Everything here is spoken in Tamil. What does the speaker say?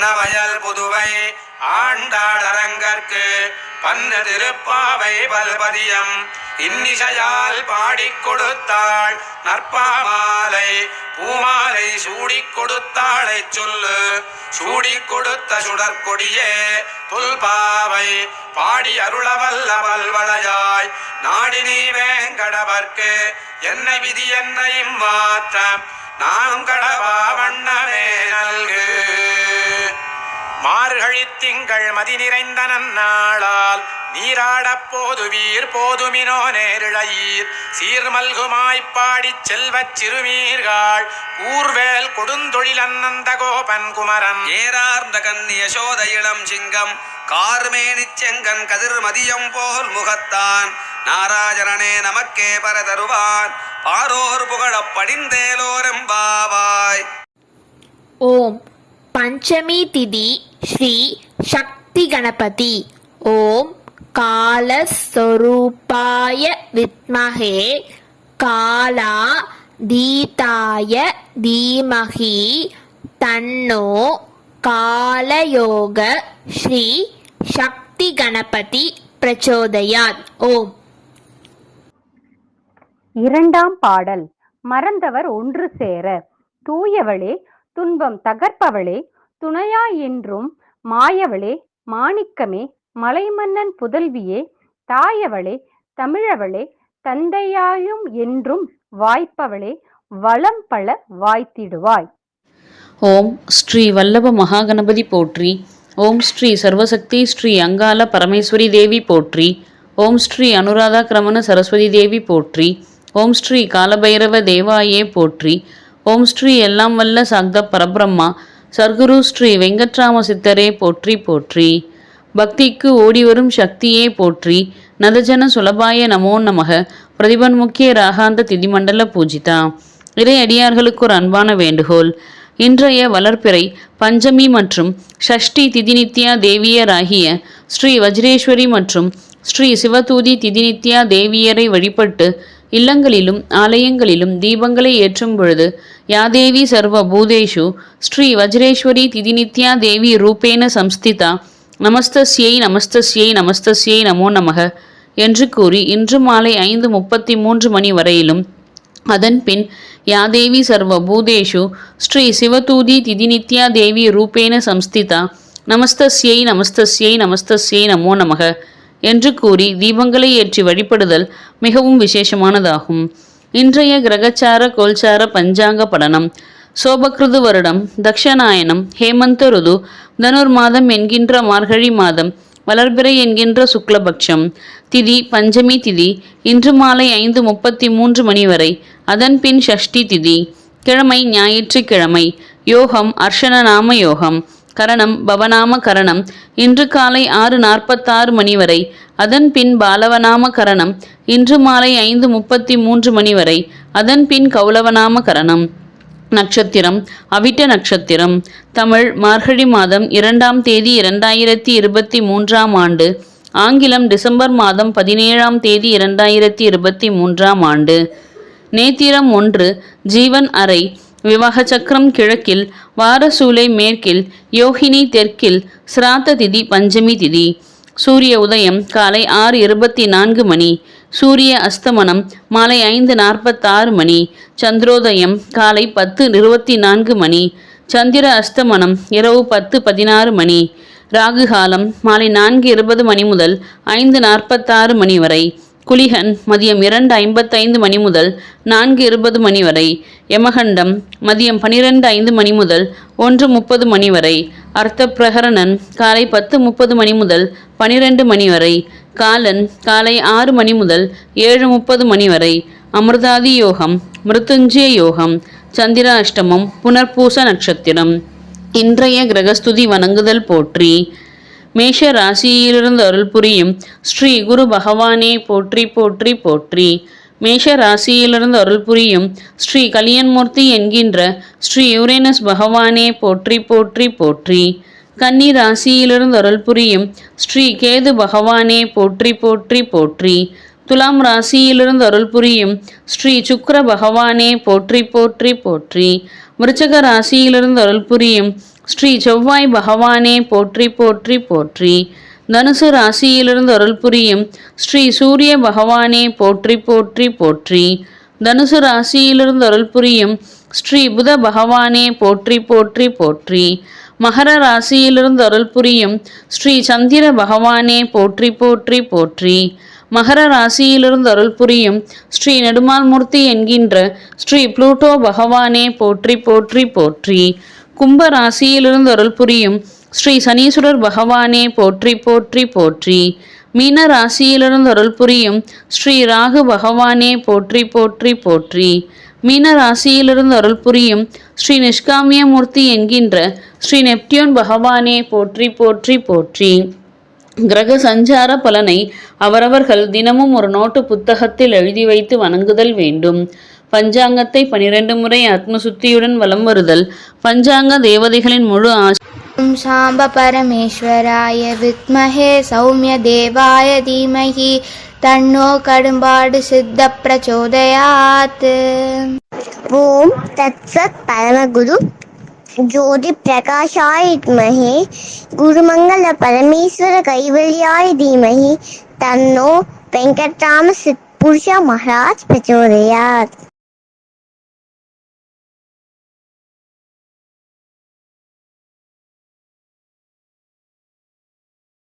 அன்னவயல் புதுவை ஆண்டாளரங்கற்கு பன்ன திருப்பாவை பல்பதியம் இன்னிசையால் பாடிக் கொடுத்தாள் நற்பாமாலை பூமாலை சூடிக் கொடுத்தாளை சொல்லு சூடிக் கொடுத்த சுடற்கொடியே துல்பாவை பாடி அருளவல்ல வல்வளையாய் நாடினி வேங்கடவர்க்கு என்ன விதி என்னை மாற்றம் நானும் கடவா வண்ணமே நல்கு. மார்கழி திங்கள் மதி நிறைந்த நன்னாளால் நீராடப் போதுவீர் போதுமினோ நேரிழையீர் சீர்மல்குமாய்ப்பாடிச் செல்வச் சிறுமீர்கள் ஊர்வேல் கொடுந்தொழில் அன்னந்த கோபன் குமரன் ஏறார்ந்த கன்னிய சோத இளம் சிங்கம் கார்மேனிச் செங்கன் கதிர் மதியம் போல் முகத்தான் நாராஜனே நமக்கே பரதருவான் பாரோர் புகழப் படிந்தேலோரெம்பாவாய். ஓம் பஞ்சமி திதி ஸ்ரீ சக்தி கணபதி. ஓம் காலஸ்வரூபாய வித்மஹே காலா தீதாய தீமஹி தன்னோ காலயோக ஸ்ரீ சக்தி கணபதி பிரச்சோதயாத். ஓம். இரண்டாம் பாடல். மறந்தவர் ஒன்று சேர. தூயவளே துன்பம் தகர்ப்பவளே துணையாய் என்றும் மாயவளே மாணிக்கமே மலைமன்னன் புதல்வியே தாயவளே தமிழவளே தந்தையாயும் என்றும் வாய்ப்பவளே வளம் பல வாய்த்திடுவாய். ஓம் ஸ்ரீ வல்லப மகாகணபதி போற்றி. ஓம் ஸ்ரீ சர்வசக்தி ஸ்ரீ அங்காள பரமேஸ்வரி தேவி போற்றி. ஓம் ஸ்ரீ அனுராதா கிரமண சரஸ்வதி தேவி போற்றி. ஓம் ஸ்ரீ காலபைரவ தேவாயே போற்றி. ஓம் ஸ்ரீ எல்லாம் வல்ல சாக்த பரபிரம்மா சர்க்குரு ஸ்ரீ வெங்கட்ராம சித்தரே போற்றி போற்றி. பக்திக்கு ஓடிவரும் சக்தியே போற்றி. நதஜன சுலபாய நமோ நமக. பிரதிபன்முக்கிய ராகாந்த திதிமண்டல பூஜிதா. இறை அடியார்களுக்கு ஒரு அன்பான வேண்டுகோள். இன்றைய வளர்ப்பிறை பஞ்சமி மற்றும் ஷஷ்டி திதிநித்யா தேவியராகிய ஸ்ரீ வஜ்ரேஸ்வரி மற்றும் ஸ்ரீ சிவதூதி திதிநித்யா தேவியரை வழிபட்டு இல்லங்களிலும் ஆலயங்களிலும் தீபங்களை ஏற்றும் பொழுது யாதேவி சர்வ பூதேஷு ஸ்ரீ வஜ்ரேஸ்வரி திதிநித்யா தேவி ரூபேன சம்ஸ்திதா நமஸ்தஸ்யை நமஸ்தஸ்யை நமஸ்தஸ்யை நமோ நமக என்று கூறி இன்று மாலை 5:33 மணி வரையிலும் அதன்பின் யாதேவி சர்வ பூதேஷு ஸ்ரீ சிவதூதி திதிநித்யா தேவி ரூபேன சம்ஸ்திதா நமஸ்தஸ்யை நமஸ்தஸ்யை நமஸ்தஸ்யை நமோ நமக என்று கூறி தீபங்களை ஏற்றி வழிபடுதல் மிகவும் விசேஷமானதாகும். இன்றைய கிரகச்சார கோல்சார பஞ்சாங்க படனம். சோபகிருது வருடம் தக்ஷநாயனம் ஹேமந்த ருது தனுர் மாதம் என்கின்ற மார்கழி மாதம் வளர்பிறை என்கின்ற சுக்லபக்ஷம் திதி பஞ்சமி திதி இன்று மாலை 5:33 மணி வரை. அதன்பின் ஷஷ்டி திதி. கிழமை ஞாயிற்றுக்கிழமை. யோகம் அர்ஷன நாம யோகம். கரணம் பவநாம கரணம் இன்று காலை 6:46 மணி வரை. அதன்பின் பாலவநாம கரணம் இன்று மாலை 5:33 மணி வரை. அதன்பின் கௌலவநாம கரணம். நட்சத்திரம் அவிட்ட நட்சத்திரம். தமிழ் மார்கழி மாதம் 2ஆம் தேதி 2023ஆம் ஆண்டு. ஆங்கிலம் டிசம்பர் மாதம் 17ஆம் தேதி 2023ஆம் ஆண்டு. நேத்திரம் 1 ஜீவன் அறை. விவாக சக்கரம் கிழக்கில். வாரசூலை மேற்கில். யோகினி தெற்கில். சிராத்த திதி பஞ்சமி திதி. சூரிய உதயம் காலை 6:24 மணி. சூரிய அஸ்தமனம் மாலை 5:46 மணி. சந்திரோதயம் காலை 10:24 மணி. சந்திர அஸ்தமனம் இரவு 10:16 மணி. ராகு காலம் மாலை 4:20 மணி முதல் 5:46 மணி வரை. குளிகன் மதியம் 2:55 மணி முதல் 4:20 மணி வரை. யமகண்டம் மதியம் 12:05 மணி முதல் 1:30 மணி வரை. அர்த்த பிரகரணன் காலை 10:30 மணி முதல் 12 மணி வரை. காலன் காலை 6 மணி முதல் 7:30 மணி வரை. அமிர்தாதி யோகம் மிருத்துஞ்சய யோகம். சந்திர அஷ்டமம் புனர்பூச நட்சத்திரம். இன்றைய கிரகஸ்துதி வணங்குதல் போற்றி. மேஷ ராசியிலிருந்து அருள் புரியும் ஸ்ரீ குரு பகவானே போற்றி போற்றி போற்றி. மேஷ ராசியிலிருந்து அருள் புரியும் ஸ்ரீ கலியன்மூர்த்தி என்கின்ற ஸ்ரீ யுரேனஸ் பகவானே போற்றி போற்றி போற்றி. கன்னி ராசியிலிருந்து அருள் புரியும் ஸ்ரீ கேது பகவானே போற்றி போற்றி போற்றி. துலாம் ராசியிலிருந்து அருள் புரியும் ஸ்ரீ சுக்கிர பகவானே போற்றி போற்றி போற்றி. விருச்சக ராசியிலிருந்து அருள் புரியும் ஸ்ரீ செவ்வாய் பகவானே போற்றி போற்றி போற்றி. தனுசு ராசியிலிருந்து அருள் புரியும் ஸ்ரீ சூரிய பகவானே போற்றி போற்றி போற்றி. தனுசு ராசியிலிருந்து அருள் புரியும் ஸ்ரீ புத பகவானே போற்றி போற்றி போற்றி. மகர ராசியிலிருந்து அருள் புரியும் ஸ்ரீ சந்திர பகவானே போற்றி போற்றி போற்றி. மகர ராசியிலிருந்து அருள் புரியும் ஸ்ரீ நெடுமால் மூர்த்தி என்கின்ற ஸ்ரீ புளூட்டோ பகவானே போற்றி போற்றி போற்றி. கும்ப ராசியிலிருந்து அருள் புரியும் ஸ்ரீ சனீஸ்வரர் பகவானே போற்றி போற்றி போற்றி. மீன ராசியிலிருந்து அருள் புரியும் ஸ்ரீ ராகு பகவானே போற்றி போற்றி போற்றி. மீன ராசியிலிருந்து அருள் புரியும் ஸ்ரீ நிஷ்காமியமூர்த்தி என்கின்ற ஸ்ரீ நெப்டியூன் பகவானே போற்றி போற்றி போற்றி. கிரக சஞ்சார பலனை அவரவர்கள் தினமும் ஒரு நோட்டு புத்தகத்தில் எழுதி வைத்து வணங்குதல் வேண்டும். பஞ்சாங்கத்தை 12 முறை ஆத்மசுத்தியுடன் வலம் வருதல் பஞ்சாங்க தேவதைகளின் முழு ஓம் சாம்ப பரமேஸ்வராய வித்மஹே சௌமிய தேவாய தீமஹி தன்னோ கடும்பாடு சித்த பிரச்சோதயாத். ஓம் தத்சத் பரமகுரு ஜோதி பிரகாஷாய வித்மஹே குருமங்கள பரமேஸ்வர கைவல்யாய தீமஹி தன்னோ வெங்கட்ராம சித் புருஷ மகாராஜ் பிரச்சோதயாத்.